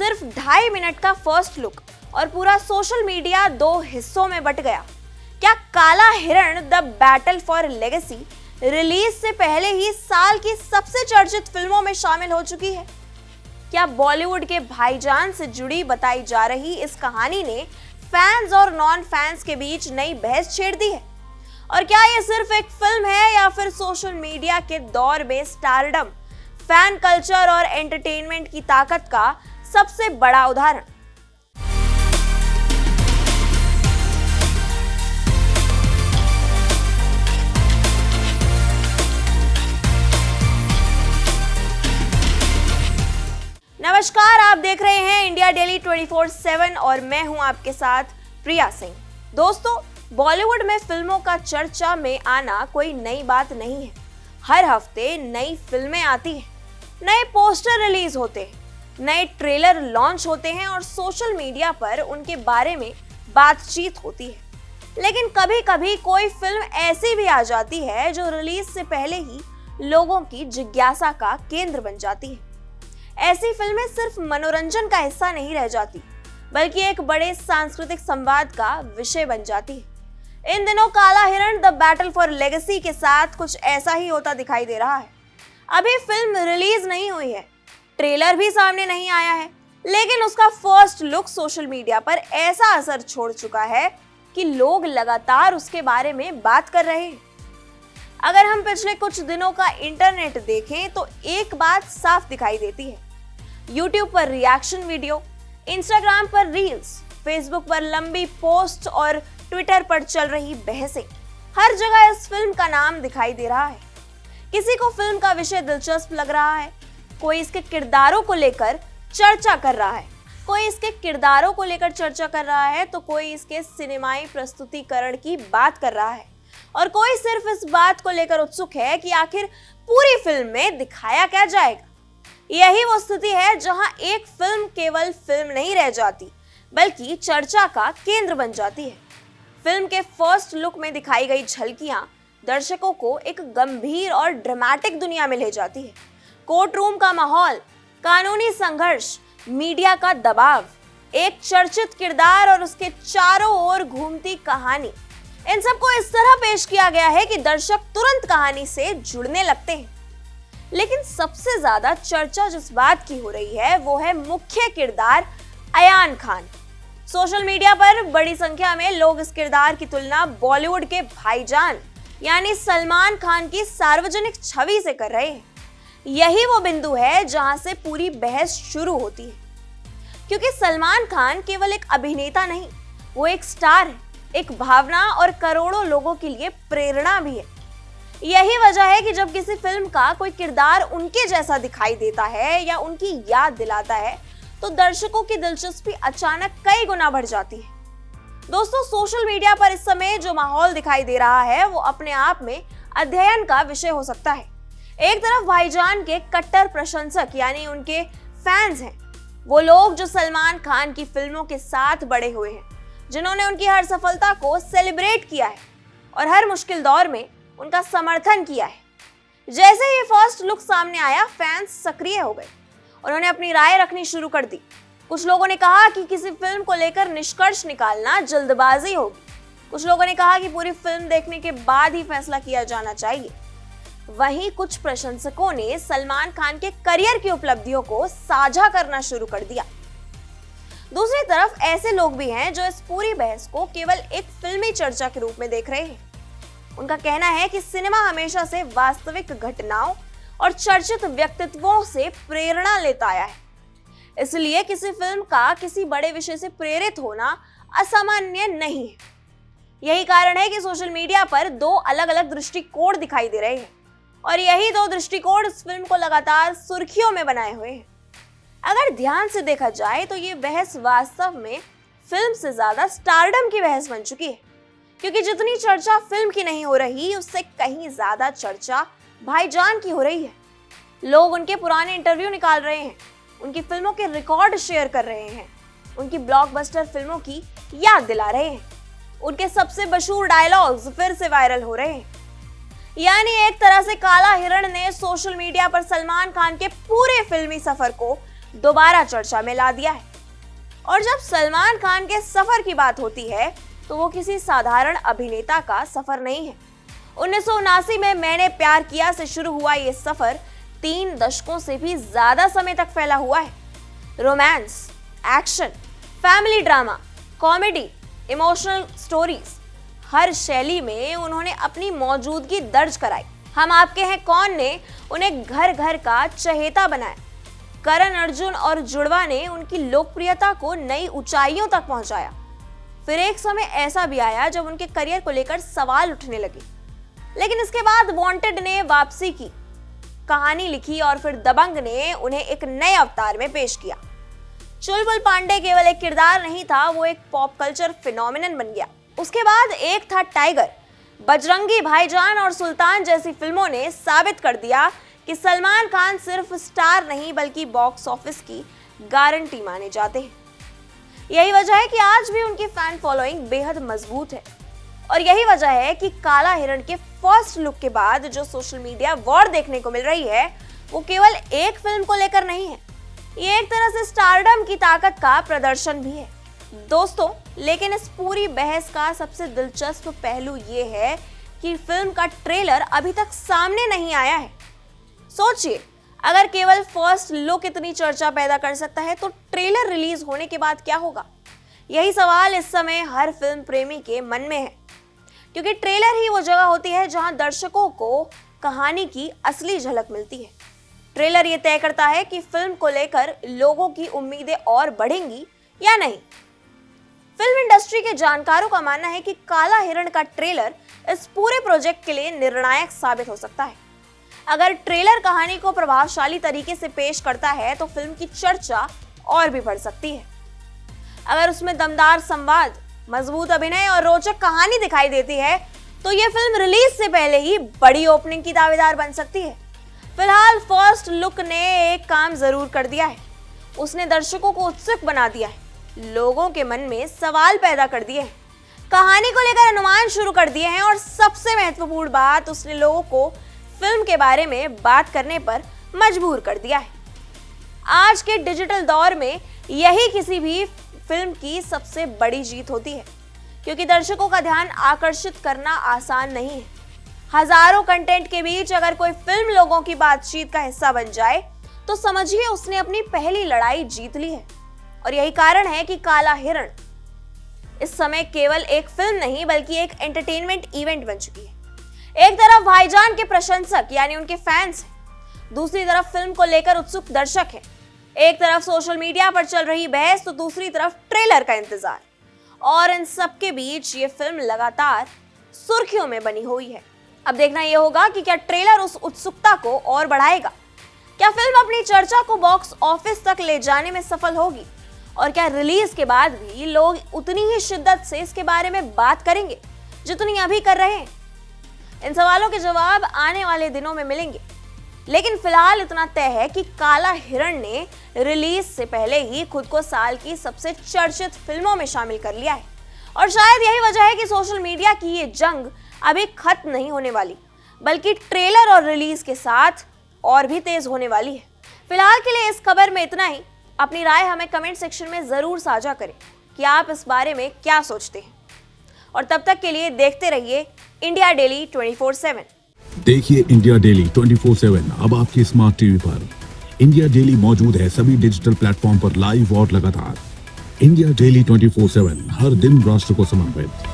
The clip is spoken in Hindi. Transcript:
सिर्फ 2.5 मिनट का फर्स्ट लुक और पूरा सोशल मीडिया 2 हिस्सों में बट गया। क्या काला हिरण the battle for legacy release से पहले ही साल की सबसे चर्चित फिल्मों में शामिल हो चुकी है? क्या बॉलीवुड के भाईजान से जुड़ी बताई जा रही इस कहानी ने फैंस और नॉन फैंस के बीच नई बहस छेड़ दी है? और क्या ये सिर्फ एक फिल्म है या फिर सोशल मीडिया के दौर में स्टारडम, फैन कल्चर और एंटरटेनमेंट की ताकत का सबसे बड़ा उदाहरण? नमस्कार, आप देख रहे हैं इंडिया डेली 24/7 और मैं हूं आपके साथ प्रिया सिंह। दोस्तों, बॉलीवुड में फिल्मों का चर्चा में आना कोई नई बात नहीं है। हर हफ्ते नई फिल्में आती हैं, नए पोस्टर रिलीज होते हैं, नए ट्रेलर लॉन्च होते हैं और सोशल मीडिया पर उनके बारे में बातचीत होती है। लेकिन कभी कभी कोई फिल्म ऐसी भी आ जाती है जो रिलीज से पहले ही लोगों की जिज्ञासा का केंद्र बन जाती है। ऐसी फिल्में सिर्फ मनोरंजन का हिस्सा नहीं रह जाती, बल्कि एक बड़े सांस्कृतिक संवाद का विषय बन जाती है। इन दिनों काला हिरण द बैटल फॉर लेगेसी के साथ कुछ ऐसा ही होता दिखाई दे रहा है। अभी फिल्म रिलीज नहीं हुई है, ट्रेलर भी सामने नहीं आया है, लेकिन उसका फर्स्ट लुक सोशल मीडिया पर ऐसा असर छोड़ चुका है कि लोग लगातार उसके बारे में बात कर रहे हैं। अगर हम पिछले कुछ दिनों का इंटरनेट देखें तो एक बात साफ दिखाई देती है। YouTube पर रिएक्शन वीडियो, Instagram पर रील्स, Facebook पर लंबी पोस्ट और ट्विटर पर चल रही बहसें, हर जगह इस फिल्म का नाम दिखाई दे रहा है। किसी को फिल्म का विषय दिलचस्प लग रहा है, कोई इसके किरदारों को लेकर चर्चा कर रहा है, तो कोई इसके सिनेमाई प्रस्तुतिकरण की बात कर रहा है और कोई सिर्फ इस बात को लेकर उत्सुक है कि आखिर पूरी फिल्म में दिखाया क्या जाएगा। यही वो स्थिति है जहां एक फिल्म केवल फिल्म नहीं रह जाती, बल्कि चर्चा का केंद्र बन जाती है। फिल्म के फर्स्ट लुक में दिखाई गई झलकियां दर्शकों को एक गंभीर और ड्रामेटिक दुनिया में ले जाती है। कोर्ट रूम का माहौल, कानूनी संघर्ष, मीडिया का दबाव, एक चर्चित किरदार और उसके चारों ओर घूमती कहानी, इन सबको इस तरह पेश किया गया है कि दर्शक तुरंत कहानी से जुड़ने लगते हैं। लेकिन सबसे ज्यादा चर्चा जिस बात की हो रही है वो है मुख्य किरदार अयान खान। सोशल मीडिया पर बड़ी संख्या में लोग इस किरदार की तुलना बॉलीवुड के भाईजान यानी सलमान खान की सार्वजनिक छवि से कर रहे हैं। यही वो बिंदु है जहां से पूरी बहस शुरू होती है, क्योंकि सलमान खान केवल एक अभिनेता नहीं, वो एक स्टार है, एक भावना और करोड़ों लोगों के लिए प्रेरणा भी है। यही वजह है कि जब किसी फिल्म का कोई किरदार उनके जैसा दिखाई देता है या उनकी याद दिलाता है तो दर्शकों की दिलचस्पी अचानक कई गुना बढ़ जाती है। दोस्तों, सोशल मीडिया पर इस समय जो माहौल दिखाई दे रहा है वो अपने आप में अध्ययन का विषय हो सकता है। एक तरफ भाईजान के कट्टर प्रशंसक यानी उनके फैंस हैं, वो लोग जो सलमान खान की फिल्मों के साथ बड़े हुए हैं, जिन्होंने उनकी हर सफलता को सेलिब्रेट किया है और हर मुश्किल दौर में उनका समर्थन किया है। जैसे ही फर्स्ट लुक सामने आया, फैंस सक्रिय हो गए, उन्होंने अपनी राय रखनी शुरू कर दी। कुछ लोगों ने कहा कि किसी फिल्म को लेकर निष्कर्ष निकालना जल्दबाजी होगी, कुछ लोगों ने कहा कि पूरी फिल्म देखने के बाद ही फैसला किया जाना चाहिए। वहीं कुछ प्रशंसकों ने सलमान खान के करियर की उपलब्धियों को साझा करना शुरू कर दिया। दूसरी तरफ ऐसे लोग भी हैं जो इस पूरी बहस को केवल एक फिल्मी चर्चा के रूप में देख रहे हैं। उनका कहना है कि सिनेमा हमेशा से वास्तविक घटनाओं और चर्चित व्यक्तित्वों से प्रेरणा लेता आया है, इसलिए किसी फिल्म का किसी बड़े विषय से प्रेरित होना असामान्य नहीं है। यही कारण है कि सोशल मीडिया पर 2 अलग-अलग दृष्टिकोण दिखाई दे रहे हैं और यही 2 दृष्टिकोण इस फिल्म को लगातार सुर्खियों में बनाए हुए हैं। अगर ध्यान से देखा जाए तो ये बहस वास्तव में फिल्म से ज्यादा स्टारडम की बहस बन चुकी है, क्योंकि जितनी चर्चा फिल्म की नहीं हो रही, उससे कहीं ज्यादा चर्चा भाईजान की हो रही है। लोग उनके पुराने इंटरव्यू निकाल रहे हैं, उनकी फिल्मों के रिकॉर्ड शेयर कर रहे हैं, उनकी ब्लॉकबस्टर फिल्मों की याद दिला रहे हैं, उनके सबसे मशहूर डायलॉग्स फिर से वायरल हो रहे हैं। यानी एक तरह से काला हिरण ने सोशल मीडिया पर सलमान खान के पूरे फिल्मी सफर को दोबारा चर्चा में ला दिया है। और जब सलमान खान के सफर की बात होती है तो वो किसी साधारण अभिनेता का सफर नहीं है। 1979 में मैंने प्यार किया से शुरू हुआ ये सफर 3 दशकों से भी ज्यादा समय तक फैला हुआ है। Romance, action, family drama, comedy, emotional stories, हर शैली में उन्होंने अपनी मौजूदगी दर्ज कराई। हम आपके हैं कौन ने उन्हें घर घर का चहेता बनाया। करण अर्जुन और जुड़वा ने उनकी लोकप्रियता को नई ऊंचाइयों तक पहुंचाया। फिर एक समय ऐसा भी आया जब उनके करियर को लेकर सवाल उठने लगे, लेकिन इसके बाद वांटेड ने वापसी की, कहानी लिखी और फिर दबंग ने उन्हें एक नए अवतार में पेश किया। चुलबुल पांडे केवल एक किरदार नहीं था, वो एक पॉप कल्चर फिनोमिनन बन गया। उसके बाद एक था टाइगर, बजरंगी भाईजान और सुल्तान जैसी फिल्मों ने साबित कर दिया कि सलमान खान सिर्फ स्टार नहीं बल्कि बॉक्स ऑफिस की गारंटी माने जाते हैं। यही वजह है कि आज भी उनकी फैन फॉलोइंग बेहद मजबूत है। और यही वजह है कि काला हिरण के फर्स्ट लुक के बाद जो सोशल मीडिया वॉर देखने को मिल रही है वो केवल एक फिल्म को लेकर नहीं है, ये एक तरह से स्टारडम की ताकत का प्रदर्शन भी है। दोस्तों, लेकिन इस पूरी बहस का सबसे दिलचस्प पहलू ये है कि फिल्म का ट्रेलर अभी तक सामने नहीं आया है। सोचिए, अगर केवल फर्स्ट लुक इतनी चर्चा पैदा कर सकता है तो ट्रेलर रिलीज होने के बाद क्या होगा? यही सवाल इस समय हर फिल्म प्रेमी के मन में है, क्योंकि ट्रेलर ही वो जगह होती है जहां दर्शकों को कहानी की असली झलक मिलती है। ट्रेलर ये तय करता है कि फिल्म को लेकर लोगों की उम्मीदें और बढ़ेंगी या नहीं। फिल्म इंडस्ट्री के जानकारों का मानना है कि काला हिरण का ट्रेलर इस पूरे प्रोजेक्ट के लिए निर्णायक साबित हो सकता है। अगर ट्रेलर कहानी को प्रभावशाली तरीके से पेश करता है तो फिल्म की चर्चा और भी बढ़ सकती है। अगर उसमें दमदार संवाद, मजबूत अभिनय और रोचक कहानी दिखाई देती है तो यह फिल्म रिलीज से पहले ही बड़ी ओपनिंग की दावेदार बन सकती है। फिलहाल फर्स्ट लुक ने एक काम जरूर कर दिया है, उसने दर्शकों को उत्सुक बना दिया है, लोगों के मन में सवाल पैदा कर दिए हैं, कहानी को लेकर अनुमान शुरू कर दिए हैं और सबसे महत्वपूर्ण बात, उसने लोगों को फिल्म के बारे में बात करने पर मजबूर कर दिया है। आज के डिजिटल दौर में यही किसी भी फिल्म की सबसे बड़ी जीत होती है, क्योंकि दर्शकों का ध्यान आकर्षित करना आसान नहीं है। हजारों कंटेंट के बीच अगर कोई फिल्म लोगों की बातचीत का हिस्सा बन जाए तो समझिए उसने अपनी पहली लड़ाई जीत ली है। और यही कारण है कि काला हिरण इस समय केवल एक फिल्म नहीं बल्कि एक एंटरटेनमेंट इवेंट बन चुकी है। एक तरफ भाईजान के प्रशंसक यानी उनके फैंस हैं, दूसरी तरफ फिल्म को लेकर उत्सुक दर्शक हैं। एक तरफ सोशल मीडिया पर चल रही बहस तो दूसरी तरफ ट्रेलर का इंतजार, और इन सब के बीच ये फिल्म लगातार सुर्खियों में बनी हुई है। अब देखना यह होगा कि क्या ट्रेलर उस उत्सुकता को और बढ़ाएगा, क्या फिल्म अपनी चर्चा को बॉक्स ऑफिस तक ले जाने में सफल होगी, और क्या रिलीज के बाद भी लोग उतनी ही शिद्दत से इसके बारे में बात करेंगे जितनी अभी कर रहे हैं। इन सवालों के जवाब आने वाले दिनों में मिलेंगे, लेकिन फिलहाल इतना तय है कि काला हिरण ने रिलीज से पहले ही खुद को साल की सबसे चर्चित फिल्मों में शामिल कर लिया है। और शायद यही वजह है कि सोशल मीडिया की ये जंग अभी खत्म नहीं होने वाली, बल्कि ट्रेलर और रिलीज के साथ और भी तेज होने वाली है। फिलहाल के लिए इस खबर में इतना ही। अपनी राय हमें कमेंट सेक्शन में जरूर साझा करें कि आप इस बारे में क्या सोचते हैं, और तब तक के लिए देखते रहिए इंडिया डेली 24/7। देखिए इंडिया डेली 24/7 अब आपके स्मार्ट टीवी पर। इंडिया डेली मौजूद है सभी डिजिटल प्लेटफॉर्म पर लाइव और लगातार। इंडिया डेली 24/7 हर दिन राष्ट्र को समर्पित।